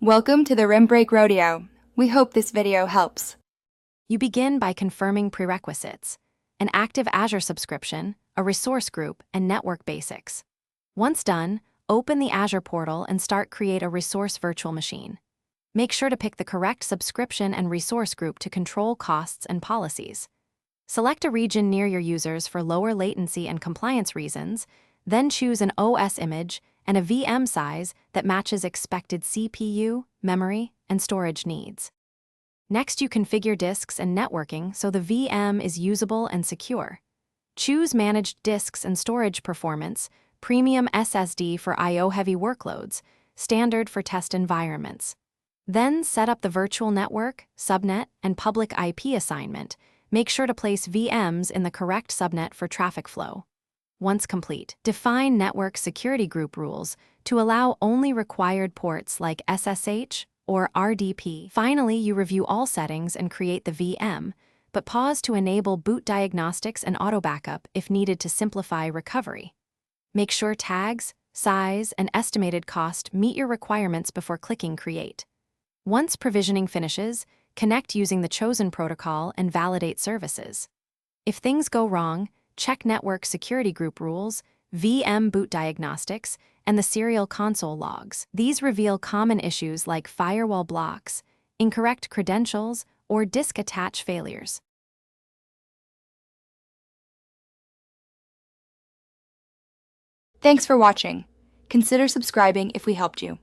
Welcome to the Rim Break Rodeo. We hope this video helps. You begin by confirming prerequisites: an active Azure subscription, a resource group, and network basics. Once done, open the Azure portal and start Create a Resource Virtual Machine. Make sure to pick the correct subscription and resource group to control costs and policies. Select a region near your users for lower latency and compliance reasons, then choose an OS image and a VM size that matches expected CPU, memory, and storage needs. Next, you configure disks and networking so the VM is usable and secure. Choose Managed Disks and Storage Performance, Premium SSD for I/O-heavy workloads, Standard for test environments. Then set up the virtual network, subnet, and public IP assignment. Make sure to place VMs in the correct subnet for traffic flow. Once complete, define network security group rules to allow only required ports like SSH or RDP. Finally, you review all settings and create the VM, but pause to enable boot diagnostics and auto backup if needed to simplify recovery. Make sure tags, size, and estimated cost meet your requirements before clicking Create. Once provisioning finishes, connect using the chosen protocol and validate services. If things go wrong, check network security group rules, VM boot diagnostics, and the serial console logs. These reveal common issues like firewall blocks, incorrect credentials, or disk attach failures. Thanks for watching. Consider subscribing if we helped you.